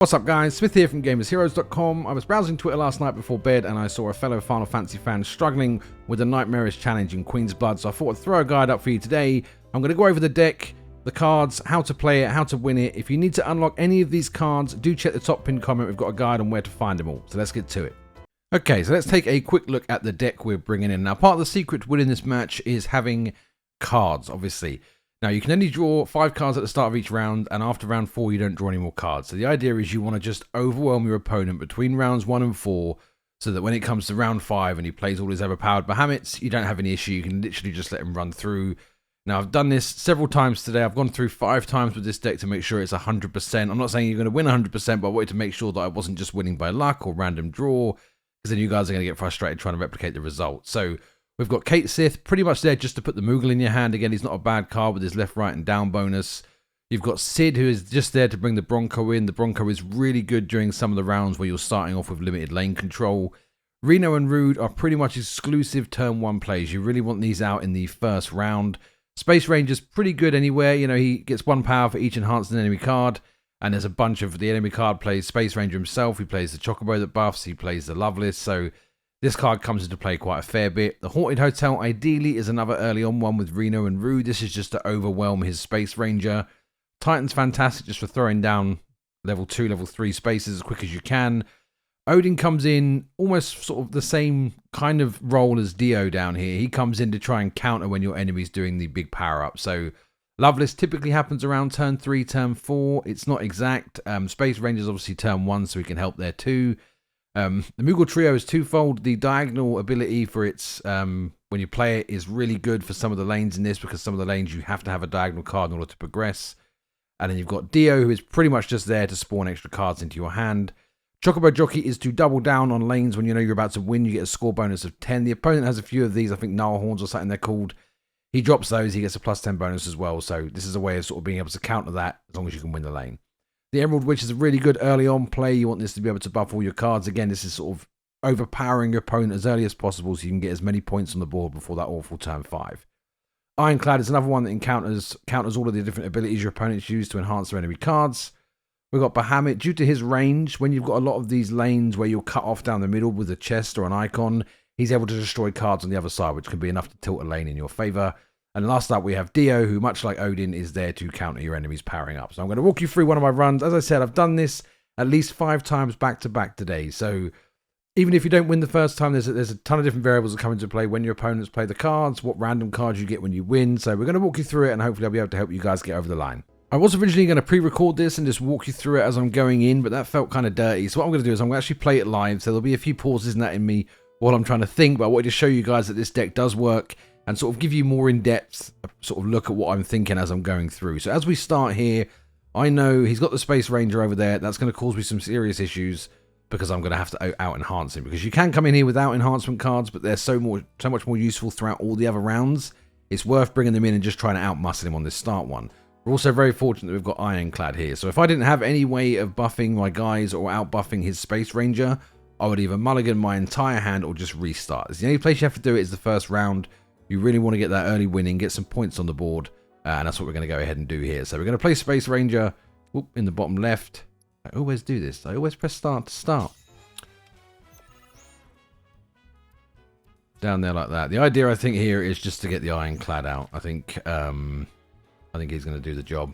What's up guys, Smith here from GamersHeroes.com. I was browsing Twitter last night before bed and I saw a fellow Final Fantasy fan struggling with a nightmarish challenge in Queen's Blood, so I thought I'd throw a guide up for you today. I'm going to go over the deck, the cards, how to play it, how to win it. If you need to unlock any of these cards, do check the top pinned comment, we've got a guide on where to find them all. So let's get to it. Okay, so let's take a quick look at the deck we're bringing in. Now part of the secret to winning this match is having cards, obviously. Now, you can only draw 5 cards at the start of each round, and after round 4, you don't draw any more cards. So the idea is you want to just overwhelm your opponent between rounds 1 and 4, so that when it comes to round 5 and he plays all his overpowered Bahamets, you don't have any issue. You can literally just let him run through. Now, I've done this several times today. I've gone through 5 times with this deck to make sure it's 100%. I'm not saying you're going to win 100%, but I wanted to make sure that I wasn't just winning by luck or random draw, because then you guys are going to get frustrated trying to replicate the result. So we've got Kate Sith, pretty much there just to put the Moogle in your hand. Again, he's not a bad card with his left, right, and down bonus. You've got Sid, who is just there to bring the Bronco in. The Bronco is really good during some of the rounds where you're starting off with limited lane control. Reno and Rude are pretty much exclusive turn 1 plays. You really want these out in the first round. Space Ranger's pretty good anywhere. You know, he gets 1 power for each enhanced enemy card. And there's a bunch of the enemy card plays Space Ranger himself. He plays the Chocobo that buffs. He plays the Loveless. So this card comes into play quite a fair bit. The Haunted Hotel ideally is another early on one with Reno and Rude. This is just to overwhelm his Space Ranger. Titan's fantastic just for throwing down level 2, level 3 spaces as quick as you can. Odin comes in almost sort of the same kind of role as Dio down here. He comes in to try and counter when your enemy's doing the big power up. So Loveless typically happens around turn 3, turn 4. It's not exact. Space Ranger's obviously turn 1, so he can help there too. The Moogle Trio is twofold. The diagonal ability for its, when you play it, is really good for some of the lanes in this, because some of the lanes you have to have a diagonal card in order to progress. And then you've got Dio, who is pretty much just there to spawn extra cards into your hand. Chocobo Jockey is to double down on lanes when you know you're about to win. You get a score bonus of 10. The opponent has a few of these, I think Null Horns or something they're called. He drops those, he gets a plus 10 bonus as well. So this is a way of sort of being able to counter that as long as you can win the lane. The Emerald Witch is a really good early on play. You want this to be able to buff all your cards. Again, this is sort of overpowering your opponent as early as possible so you can get as many points on the board before that awful turn 5. Ironclad is another one that counters all of the different abilities your opponents use to enhance their enemy cards. We've got Bahamut. Due to his range, when you've got a lot of these lanes where you're cut off down the middle with a chest or an icon, he's able to destroy cards on the other side, which can be enough to tilt a lane in your favour. And last up, we have Dio, who, much like Odin, is there to counter your enemies powering up. So I'm going to walk you through one of my runs. As I said, I've done this at least 5 times back-to-back today. So even if you don't win the first time, there's a ton of different variables that come into play when your opponents play the cards, what random cards you get when you win. So we're going to walk you through it, and hopefully I'll be able to help you guys get over the line. I was originally going to pre-record this and just walk you through it as I'm going in, but that felt kind of dirty. So what I'm going to do is I'm going to actually play it live. So there'll be a few pauses in that in me while I'm trying to think, but I wanted to show you guys that this deck does work and sort of give you more in-depth sort of look at what I'm thinking as I'm going through. So as we start here, I know he's got the Space Ranger over there. That's going to cause me some serious issues because I'm going to have to out-enhance him. Because you can come in here without enhancement cards, but they're so much more useful throughout all the other rounds. It's worth bringing them in and just trying to out-muscle him on this start one. We're also very fortunate that we've got Ironclad here. So if I didn't have any way of buffing my guys or out-buffing his Space Ranger, I would either mulligan my entire hand or just restart. The only place you have to do it is the first round. You really want to get that early winning, get some points on the board, and that's what we're going to go ahead and do here. So we're going to play Space Ranger in the bottom left. I always do this. I always press start to start. Down there like that. The idea, I think, here is just to get the Ironclad out. I think he's going to do the job.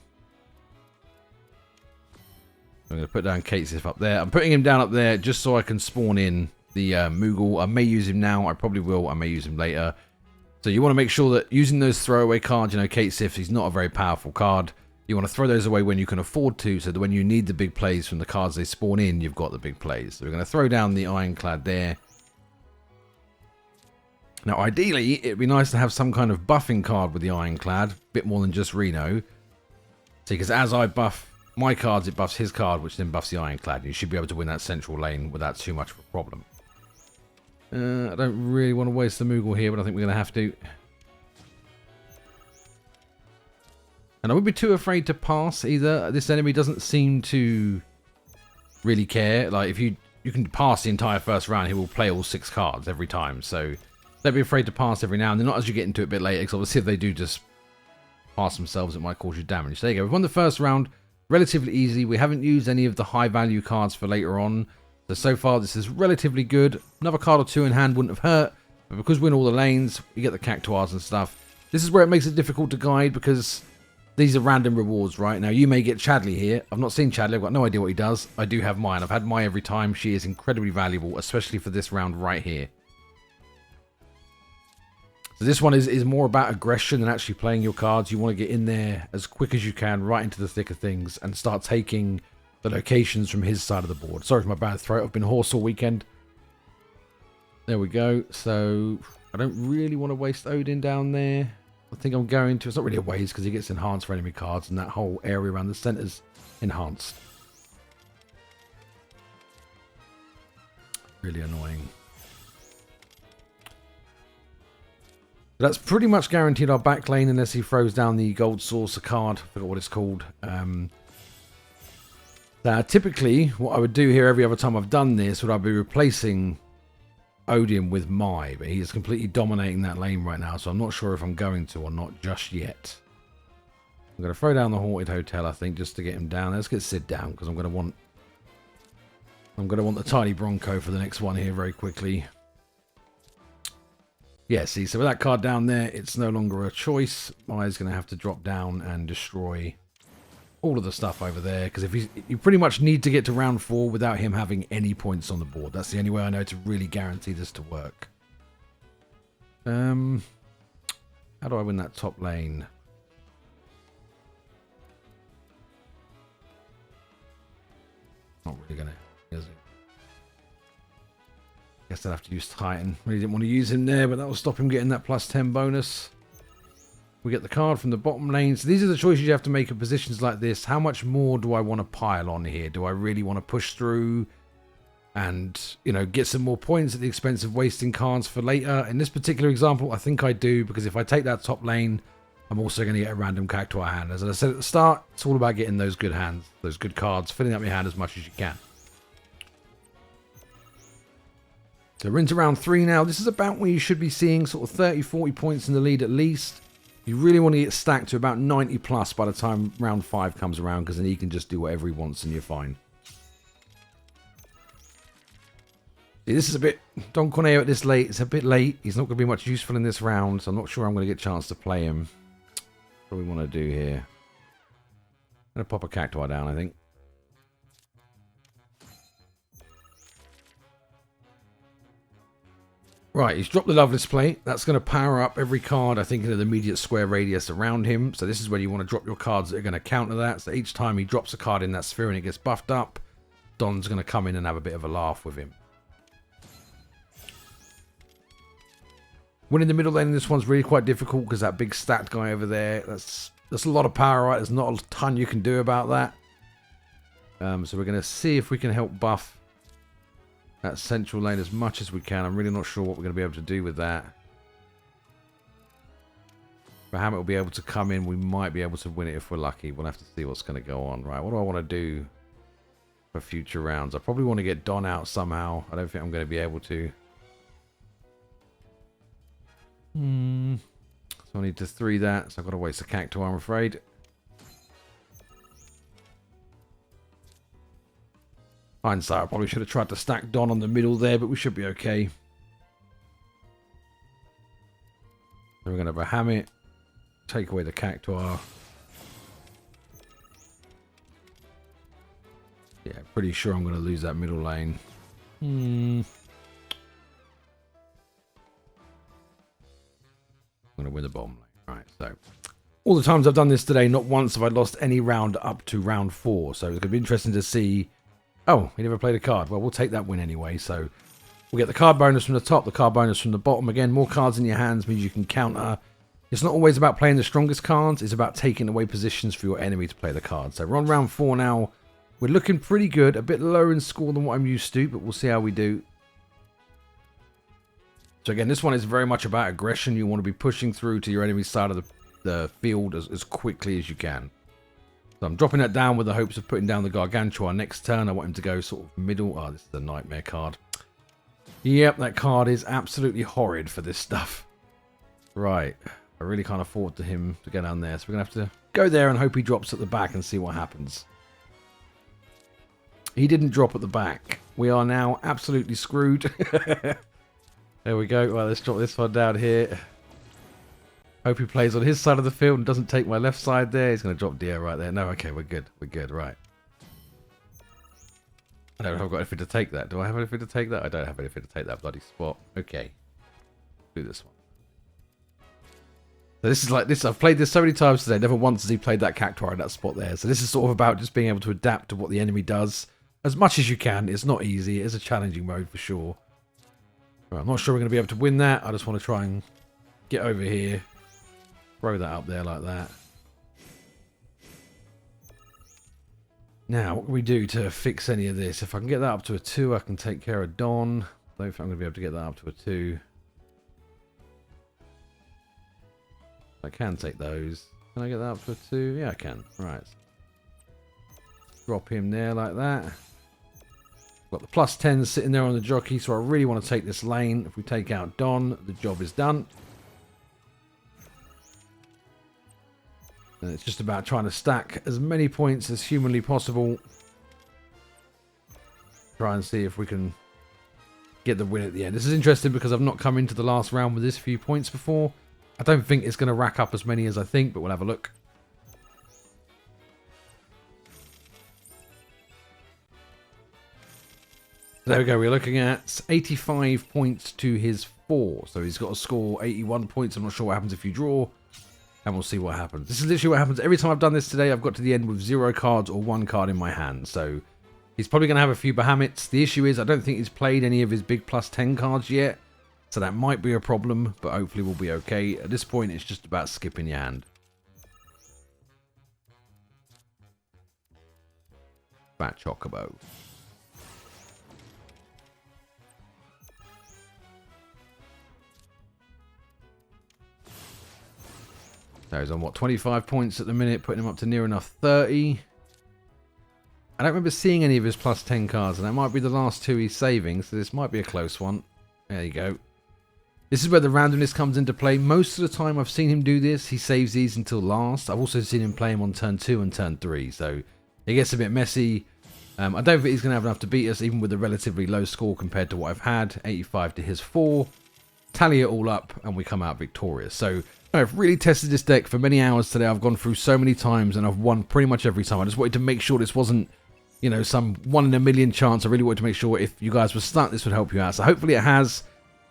I'm going to put down Kate Sith up there. I'm putting him down up there just so I can spawn in the Moogle. I may use him now. I probably will. I may use him later. So you want to make sure that using those throwaway cards, you know, Kate Sith, he's not a very powerful card. You want to throw those away when you can afford to, so that when you need the big plays from the cards they spawn in, you've got the big plays. So we're going to throw down the Ironclad there. Now, ideally, it'd be nice to have some kind of buffing card with the Ironclad, a bit more than just Reno. See, because as I buff my cards, it buffs his card, which then buffs the Ironclad. You should be able to win that central lane without too much of a problem. I don't really want to waste the Moogle here, but I think we're going to have to. And I wouldn't be too afraid to pass either. This enemy doesn't seem to really care. Like, if you can pass the entire first round, he will play all 6 cards every time. So don't be afraid to pass every now and then. Not as you get into it a bit later, because obviously if they do just pass themselves, it might cause you damage. So there you go. We've won the first round relatively easy. We haven't used any of the high value cards for later on. So far this is relatively good. Another card or two in hand wouldn't have hurt. But because we're in all the lanes, you get the cactuars and stuff. This is where it makes it difficult to guide because these are random rewards, right? Now, you may get Chadley here. I've not seen Chadley. I've got no idea what he does. I do have mine. I've had mine every time. She is incredibly valuable, especially for this round right here. So this one is more about aggression than actually playing your cards. You want to get in there as quick as you can, right into the thick of things, and start taking the locations from his side of the board. Sorry for my bad throat. I've been hoarse all weekend. There we go. So I don't really want to waste Odin down there. I think I'm going to. It's not really a waste because he gets enhanced for enemy cards, and that whole area around the centre's enhanced. Really annoying. That's pretty much guaranteed our back lane unless he throws down the gold saucer card. I forgot what it's called. Typically, what I would do here every other time I've done this would I be replacing Odin with Mai, but he is completely dominating that lane right now, so I'm not sure if I'm going to or not just yet. I'm going to throw down the Haunted Hotel, I think, just to get him down. Let's get Sid down because I'm going to want the Tiny Bronco for the next one here very quickly. Yeah, see, so with that card down there, it's no longer a choice. Mai's going to have to drop down and destroy all of the stuff over there, because if you pretty much need to get to round 4 without him having any points on the board. That's the only way I know to really guarantee this to work. How do I win that top lane? Not really gonna, is it? Guess I'd have to use Titan. Really didn't want to use him there, but that will stop him getting that +10 bonus. We get the card from the bottom lane. So these are the choices you have to make in positions like this. How much more do I want to pile on here? Do I really want to push through and, you know, get some more points at the expense of wasting cards for later? In this particular example, I think I do, because if I take that top lane, I'm also going to get a random cactuar hand. As I said at the start, it's all about getting those good hands, those good cards, filling up your hand as much as you can. So we're into round 3 now. This is about where you should be seeing sort of 30, 40 points in the lead at least. You really want to get stacked to about 90 plus by the time round 5 comes around, because then he can just do whatever he wants and you're fine. See, this is a bit... Don Corneo at this late. It's a bit late. He's not going to be much useful in this round, so I'm not sure I'm going to get a chance to play him. What do we want to do here? I'm going to pop a cactuar down, I think. Right, he's dropped the Loveless Plate. That's going to power up every card, I think, in an immediate square radius around him. So this is where you want to drop your cards that are going to counter that. So each time he drops a card in that sphere and it gets buffed up, Don's going to come in and have a bit of a laugh with him. Winning the middle lane in this one's really quite difficult because that big stat guy over there, that's a lot of power, right? There's not a ton you can do about that. So we're going to see if we can help buff that central lane as much as we can. I'm really not sure what we're going to be able to do with that. Bahamut will be able to come in. We might be able to win it if we're lucky. We'll have to see what's going to go on. Right, what do I want to do for future rounds? I probably want to get Don out somehow. I don't think I'm going to be able to. So I need to 3 that. So I've got to waste a cactuar, I'm afraid. Hindsight, I probably should have tried to stack Don on the middle there, but we should be okay. So we're going to Bahamut, take away the cactuar. Yeah, pretty sure I'm going to lose that middle lane. I'm going to win the bottom lane. Right, so all the times I've done this today, not once have I lost any round up to round 4. So it's going to be interesting to see. Oh, he never played a card. Well, we'll take that win anyway. So we'll get the card bonus from the top, the card bonus from the bottom. Again, more cards in your hands means you can counter. It's not always about playing the strongest cards. It's about taking away positions for your enemy to play the cards. So we're on round 4 now. We're looking pretty good. A bit lower in score than what I'm used to, but we'll see how we do. So again, this one is very much about aggression. You want to be pushing through to your enemy's side of the field as quickly as you can. So I'm dropping that down with the hopes of putting down the Gargantua next turn. I want him to go sort of middle. Oh, this is a nightmare card. Yep, that card is absolutely horrid for this stuff. Right. I really can't afford him to get down there. So we're going to have to go there and hope he drops at the back and see what happens. He didn't drop at the back. We are now absolutely screwed. There we go. Well, let's drop this one down here. Hope he plays on his side of the field and doesn't take my left side there. He's going to drop Dio right there. No, okay, we're good. We're good, right. I don't know if I've got anything to take that. Do I have anything to take that? I don't have anything to take that bloody spot. Okay. Do this one. So this is like this. I've played this so many times today. Never once has he played that Cactuar in that spot there. So this is sort of about just being able to adapt to what the enemy does as much as you can. It's not easy. It is a challenging mode for sure. Right, I'm not sure we're going to be able to win that. I just want to try and get over here. Throw that up there like that. Now, what can we do to fix any of this? If I can get that up to a 2, I can take care of Don. I don't think I'm going to be able to get that up to a 2. I can take those. Can I get that up to a 2? Yeah, I can. Right. Drop him there like that. Got the +10 sitting there on the jockey, so I really want to take this lane. If we take out Don, the job is done. And it's just about trying to stack as many points as humanly possible. Try and see if we can get the win at the end. This is interesting because I've not come into the last round with this few points before. I don't think it's going to rack up as many as I think, but we'll have a look. There we go. We're looking at 85 points to his 4. So he's got to score 81 points. I'm not sure what happens if you draw. And we'll see what happens. This is literally what happens every time I've done this today. I've got to the end with 0 cards or 1 card in my hand. So he's probably going to have a few Bahamets. The issue is I don't think he's played any of his big +10 cards yet. So that might be a problem, but hopefully we'll be okay. At this point, it's just about skipping your hand. Fat Chocobo. So he's on, what, 25 points at the minute, putting him up to near enough 30. I don't remember seeing any of his +10 cards, and that might be the last 2 he's saving, so this might be a close one. There you go. This is where the randomness comes into play. Most of the time I've seen him do this, he saves these until last. I've also seen him play him on turn 2 and turn 3, so it gets a bit messy. I don't think he's going to have enough to beat us, even with a relatively low score compared to what I've had. 85 to his 4. Tally it all up, and we come out victorious. So I've really tested this deck for many hours today. I've gone through so many times, and I've won pretty much every time. I just wanted to make sure this wasn't, you know, some 1 in a million chance. I really wanted to make sure if you guys were stuck, this would help you out. So hopefully it has.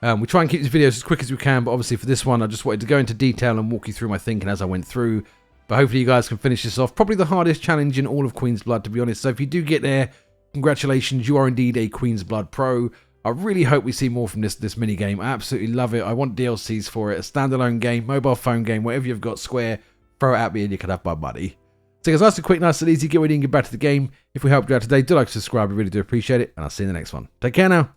We try and keep these videos as quick as we can, but obviously for this one, I just wanted to go into detail and walk you through my thinking as I went through. But hopefully you guys can finish this off. Probably the hardest challenge in all of Queen's Blood, to be honest. So if you do get there, congratulations, you are indeed a Queen's Blood pro. I really hope we see more from this mini game. I absolutely love it. I want DLCs for it. A standalone game, mobile phone game, whatever you've got, Square, throw it at me and you can have my money. So guys, nice and quick, nice and easy. Get ready and get back to the game. If we helped you out today, do like to subscribe. I really do appreciate it. And I'll see you in the next one. Take care now.